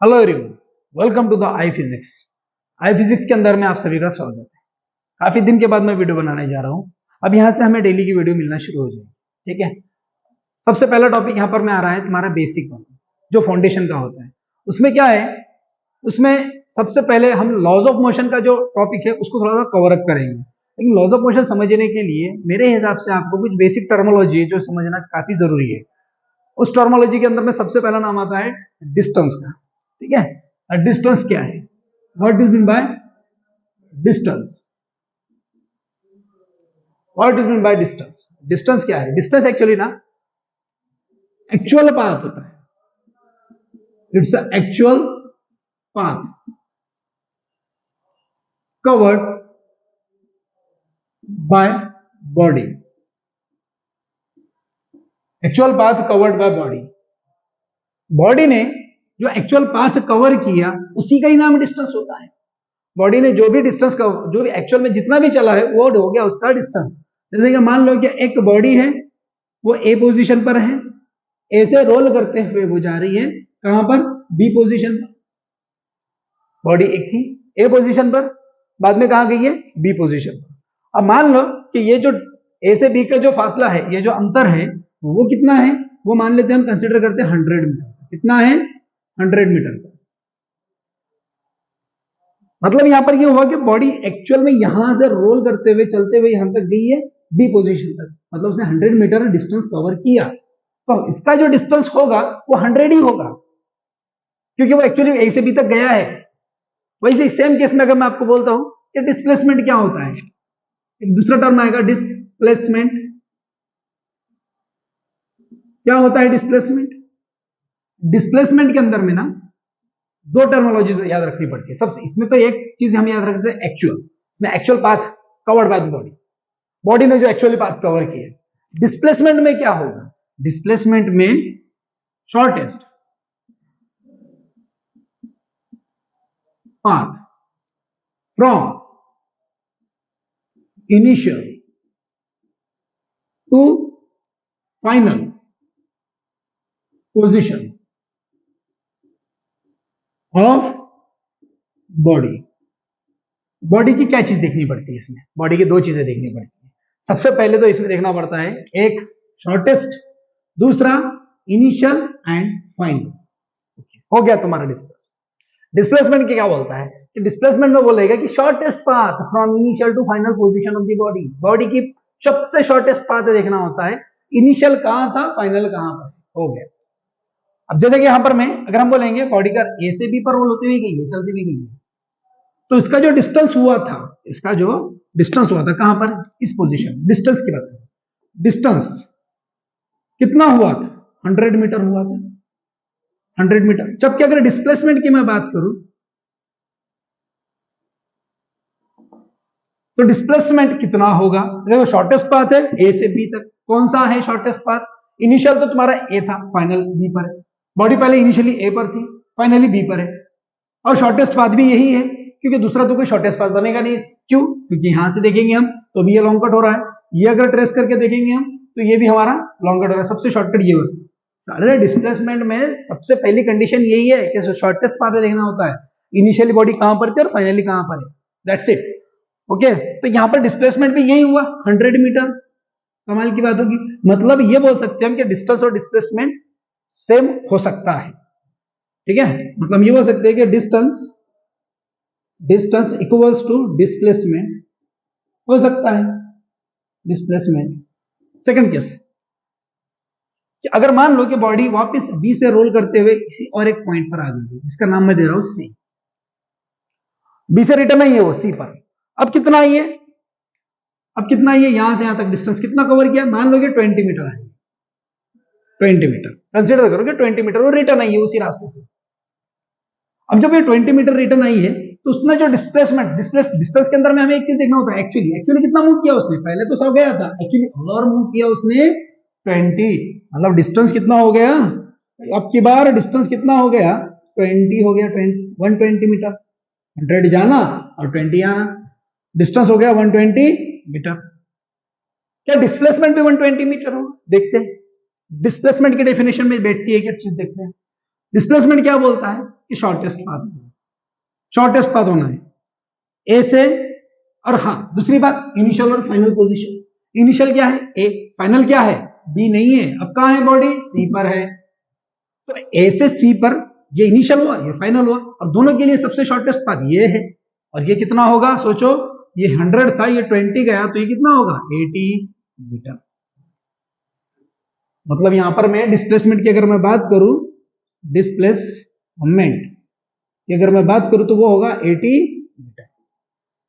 Hello everyone, welcome to the I physics. I physics के अंदर में आप सभी का स्वागत है। काफी दिन के बाद मैं वीडियो बनाने जा रहा हूँ। अब यहाँ से हमें डेली की वीडियो मिलना शुरू हो जाएगी। ठीक है, सबसे पहला टॉपिक यहाँ पर में आ रहा है तुम्हारा बेसिक वाला, जो फाउंडेशन का होता है। उसमें क्या है, उसमें सबसे पहले हम लॉज ऑफ मोशन का जो टॉपिक है उसको थोड़ा सा कवर अप करेंगे। लेकिन लॉज ऑफ मोशन समझने के लिए मेरे हिसाब से आपको कुछ बेसिक टर्मोलॉजी है जो समझना काफी जरूरी है। उस टर्मोलॉजी के अंदर में सबसे पहला नाम आता है डिस्टेंस का। ठीक है, डिस्टेंस क्या है, what is mean by distance, what is mean by distance. Distance क्या है? डिस्टेंस एक्चुअली ना एक्चुअल पाथ होता है। Its actual path covered by body. Actual path covered by body. Body ने जो एक्चुअल पाथ कवर किया उसी का ही नाम डिस्टेंस होता है। बॉडी ने जो भी डिस्टेंस का, जो भी एक्चुअल में जितना भी चला है वो हो गया उसका डिस्टेंस। जैसे कि मान लो कि एक बॉडी है, वो ए पोजीशन पर है, ए से रोल करते हुए वो जा रही है कहां पर? बी पोजीशन पर। बॉडी एक थी ए पोजीशन पर, बाद में कहां गई है? बी पोजीशन पर। अब मान लो कि ये जो ए से बी का जो फासला है, ये जो अंतर है वो कितना है? वो मान लेते हैं, हम कंसिडर करते हैं 100 मीटर। कितना है? 100 मीटर का। मतलब यहां पर ये हुआ कि बॉडी एक्चुअल में यहां से रोल करते हुए चलते हुए यहां तक गई है बी पोजीशन तक, मतलब उसने 100 मीटर डिस्टेंस कवर किया। तो इसका जो डिस्टेंस होगा वो 100 ही होगा, क्योंकि वो एक्चुअली ए से बी तक गया है। वैसे सेम केस में अगर मैं आपको बोलता हूं कि डिस्प्लेसमेंट क्या होता है, एक दूसरा टर्म आएगा डिस्प्लेसमेंट। क्या होता है डिस्प्लेसमेंट? डिस्प्लेसमेंट के अंदर में ना दो टर्मोलॉजी याद रखनी पड़ती है सबसे। इसमें तो एक चीज हम याद रखते हैं एक्चुअल, इसमें actual path covered by the body, body ने जो एक्चुअली पाथ कवर किया। डिस्प्लेसमेंट में क्या होगा? डिस्प्लेसमेंट में shortest path from initial to final position of body. Body की क्या चीज देखनी पड़ती है इसमें? बॉडी की दो चीजें देखनी पड़ती है। सबसे पहले तो इसमें देखना पड़ता है एक शॉर्टेस्ट, दूसरा इनिशियल एंड फाइनल। हो गया तुम्हारा डिस्प्लेसमेंट। डिस्प्लेसमेंट क्या बोलता है कि डिस्प्लेसमेंट में बोलेगा कि shortest path from initial to final position of the body. Body की सबसे शॉर्टेस्ट पाथ देखना होता है, इनिशियल कहां था, फाइनल कहां पर। हो गया। अब जैसे कि यहां पर में अगर हम बोलेंगे बॉडी का ए से बी पर रोल होती हुई गई है, चलती हुई गई है, तो इसका जो डिस्टेंस हुआ था, इसका जो डिस्टेंस हुआ था कहां पर? इस पोजीशन। डिस्टेंस की बात करें, डिस्टेंस कितना हुआ था? 100 मीटर हुआ था, 100 मीटर। जबकि अगर डिस्प्लेसमेंट की मैं बात करूं तो डिस्प्लेसमेंट कितना होगा? देखो शॉर्टेस्ट पाथ है ए से बी तक, कौन सा है शॉर्टेस्ट पाथ? इनिशियल तो तुम्हारा ए था, फाइनल बी पर है। बॉडी पहले इनिशियली ए पर थी, फाइनली बी पर है। और शॉर्टेस्ट पाथ भी यही है, क्योंकि दूसरा तो कोई शॉर्टेस्ट पाथ बनेगा नहीं। क्यों? क्योंकि यहां से देखेंगे हम तो भी ये लॉन्ग कट हो रहा है, ये अगर ट्रेस करके देखेंगे हम तो ये भी हमारा लॉन्ग कट हो रहा है। सबसे शॉर्टकट ये होता है। अरे डिस्प्लेसमेंट में सबसे पहली कंडीशन यही है कि शॉर्टेस्ट पाथ देखना होता है, इनिशियली बॉडी कहां पर थी और फाइनली कहां पर है। That's it. ओके, तो यहां पर डिस्प्लेसमेंट भी यही हुआ, 100 मीटर। कमाल की बात होगी। मतलब ये बोल सकते हैं हम कि डिस्टेंस और डिस्प्लेसमेंट सेम हो सकता है। ठीक है, मतलब ये बोल सकते हैं कि डिस्टेंस इक्वल्स टू डिस्प्लेसमेंट हो सकता है। डिस्प्लेसमेंट। सेकंड केस, कि अगर मान लो कि बॉडी वापस बी से रोल करते हुए इसी और एक पॉइंट पर आ गई है, जिसका नाम मैं दे रहा हूं सी। बी से रिटर्न आई है वो सी पर। अब कितना आई है? अब कितना आई है? यहां से यहां तक डिस्टेंस कितना कवर किया? मान लो कि 20 मीटर आई, 20 मीटर कंसिडर करो कि 20 मीटर वो रिटर्न आई है उसी रास्ते से। अब जब ये 20 मीटर रिटर्न आई है तो उसने जो डिस्टेंस के अंदर में हमें एक चीज देखना होता है, एक्चुअली कितना मूव किया उसने? पहले तो 100 गया था, एक्चुअली और मूव किया उसने 20, मतलब डिस्टेंस कितना हो गया? अब की बार डिस्टेंस कितना हो गया? 20 हो गया, 120 मीटर। 100 जाना और 20 आना, डिस्टेंस हो गया 120 मीटर। क्या डिस्प्लेसमेंट भी 120 मीटर होगा? देखते हैं डिस्प्लेसमेंट की डेफिनेशन में बैठती है क्या चीज, देखते हैं। डिस्प्लेसमेंट क्या बोलता है कि शॉर्टेस्ट पाथ होना है ए से। और हाँ, दूसरी बात, इनिशियल और फाइनल पोजीशन। इनिशियल क्या है ए, फाइनल क्या है बी नहीं है। अब कहां है बॉडी, सी पर है, तो ए से सी पर ये इनिशियल हुआ, ये फाइनल हुआ, और दोनों के लिए सबसे शॉर्टेस्ट पाथ ये है। और ये कितना होगा, सोचो, ये 100 था, ये 20 गया, तो ये कितना होगा 80 मीटर। मतलब यहां पर मैं डिस्प्लेसमेंट की अगर मैं बात करूं, डिस्प्लेसमेंट की अगर मैं बात करूं तो वो होगा 80 मीटर।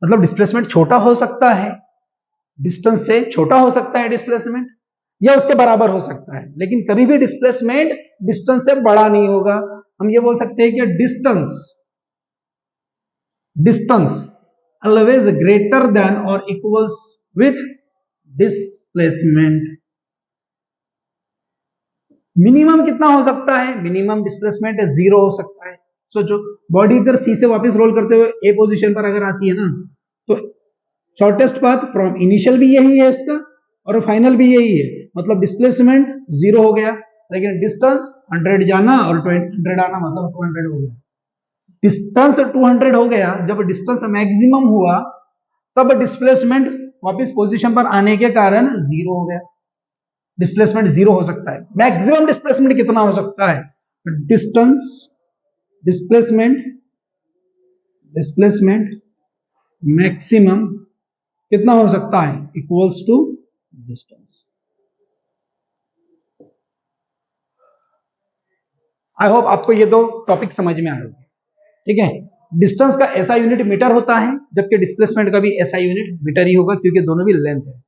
मतलब डिस्प्लेसमेंट छोटा हो सकता है, डिस्टेंस से छोटा हो सकता है डिस्प्लेसमेंट, या उसके बराबर हो सकता है, लेकिन कभी भी डिस्प्लेसमेंट डिस्टेंस से बड़ा नहीं होगा। हम ये बोल सकते हैं कि डिस्टेंस ऑलवेज ग्रेटर देन और इक्वल्स विथ डिस्प्लेसमेंट। मिनिमम कितना हो सकता है, मिनिमम डिस्प्लेसमेंट 0 हो सकता है। सोचो, बॉडी अगर सी से वापस रोल करते हुए ए पोजीशन पर अगर आती है ना, तो शॉर्टेस्ट पाथ फ्रॉम इनिशियल भी यही है इसका, और फाइनल भी यही है। मतलब डिस्प्लेसमेंट 0 हो गया, लेकिन डिस्टेंस 100 जाना और 100 आना, मतलब 200 हो गया। डिस्टेंस 200 हो गया, जब डिस्टेंस मैक्सिमम हुआ तब डिस्प्लेसमेंट वापस पोजीशन पर आने के कारण 0 हो गया। डिस्प्लेसमेंट 0 हो सकता है। मैक्सिमम डिस्प्लेसमेंट कितना हो सकता है, डिस्प्लेसमेंट मैक्सिमम कितना हो सकता है, equals to distance. I hope आपको ये दो टॉपिक समझ में आ रहे हैं, ठीक है। डिस्टेंस का ऐसा यूनिट मीटर होता है, जबकि डिस्प्लेसमेंट का भी ऐसा यूनिट मीटर ही होगा, क्योंकि दोनों भी लेंथ है,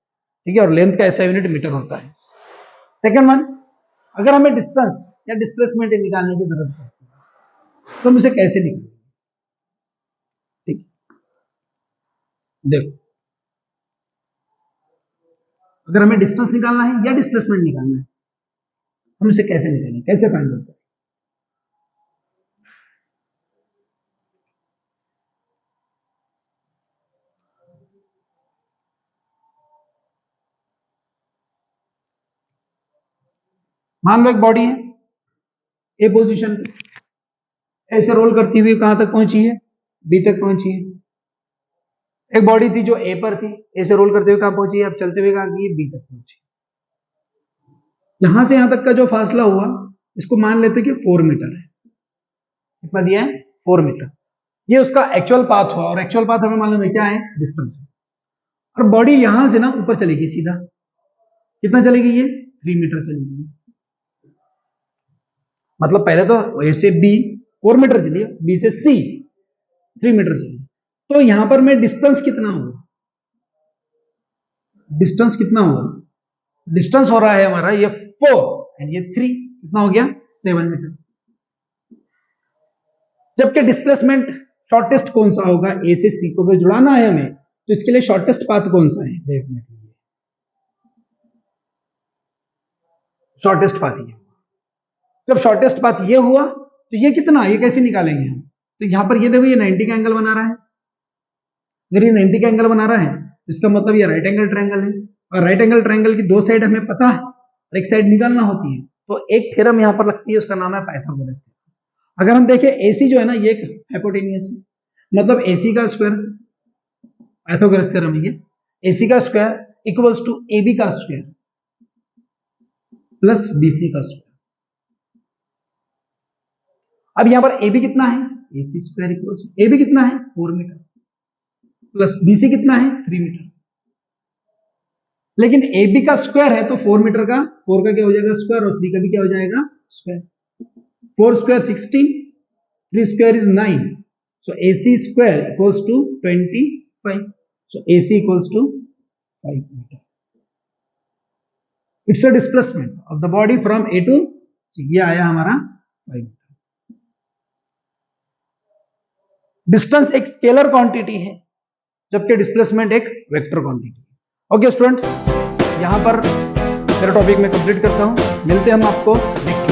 ठीक है, और लेंथ का ऐसा यूनिट मीटर होता है। सेकंड वन, अगर हमें डिस्टेंस या डिस्प्लेसमेंट निकालने की जरूरत पड़ती है तो हम इसे कैसे निकालेंगे, ठीक, देखो, अगर हमें डिस्टेंस निकालना है या डिस्प्लेसमेंट निकालना है, हम इसे कैसे निकालेंगे, कैसे फाइंड आउट करें। मान लो एक बॉडी है ए पोजीशन पे, ऐसे रोल करती हुई कहां तक पहुंची है, बी तक पहुंची है। एक बॉडी थी जो ए पर थी, ऐसे रोल करते हुए कहां पहुंची है, अब चलते हुए कहां गई, बी तक पहुंची। यहां से यहां तक का जो फासला हुआ, इसको मान लेते कि 4 मीटर है। कितना दिया है, 4 मीटर। ये उसका एक्चुअल पाथ हुआ, और एक्चुअल पाथ हमें मालूम है क्या है, डिस्टेंस। और बॉडी यहां से ना ऊपर चलेगी सीधा, कितना चलेगी ये, 3 मीटर चलेगी। मतलब पहले तो ए से बी 4 मीटर चलिए, बी से सी 3 मीटर चलिए, तो यहां पर मैं डिस्टेंस कितना हुआ, डिस्टेंस कितना हुआ, डिस्टेंस हो रहा है हमारा ये 4 एंड ये 3, कितना हो गया 7 मीटर। जबकि डिस्प्लेसमेंट शॉर्टेस्ट कौन सा होगा, ए से सी को अगर जुड़ाना है हमें, तो इसके लिए शॉर्टेस्ट पाथ कौन सा है, डेफिनेटली शॉर्टेस्ट पाथ ये। जब शॉर्टेस्ट पाथ ये हुआ, तो ये कितना, ये कैसे निकालेंगे हम, तो यहां पर ये देखो, ये 90 का एंगल बना रहा है। अगर ये 90 का एंगल बना रहा है, तो इसका मतलब ये राइट एंगल ट्रायंगल है, और राइट एंगल ट्रायंगल की 2 साइड हमें पता है, और एक साइड निकालना होती है। तो एक थ्योरम यहां पर लगती है, उसका नाम है पाइथागोरस थ्योरम। अगर हम देखें एसी जो है ना, ये एक हाइपोटेन्यूस है, मतलब एसी का स्क्वायर, पाइथागोरस थ्योरम है ये, एसी का स्क्वायर इक्वल्स टू एबी का स्क्वायर प्लस बीसी का स्क्वायर। अब यहां पर एबी कितना है, AC square equals to AB कितना है 4 मीटर प्लस बीसी कितना है 3 मीटर। लेकिन एबी का स्क्वायर है तो 4 मीटर का 4 का क्या हो जाएगा स्क्वायर, और 3 का भी क्या हो जाएगा square. 4 square 16, 3 square is 9, so AC square equals to 25, so AC equals to 5 meter. It's a displacement of the body from A to C, ये आया हमारा 5 meter। डिस्टेंस एक स्केलर क्वांटिटी है, जबकि डिस्प्लेसमेंट एक वेक्टर क्वांटिटी है। Okay students, यहां पर मेरा टॉपिक मैं कंप्लीट करता हूं, मिलते हैं हम आपको नेक्स्ट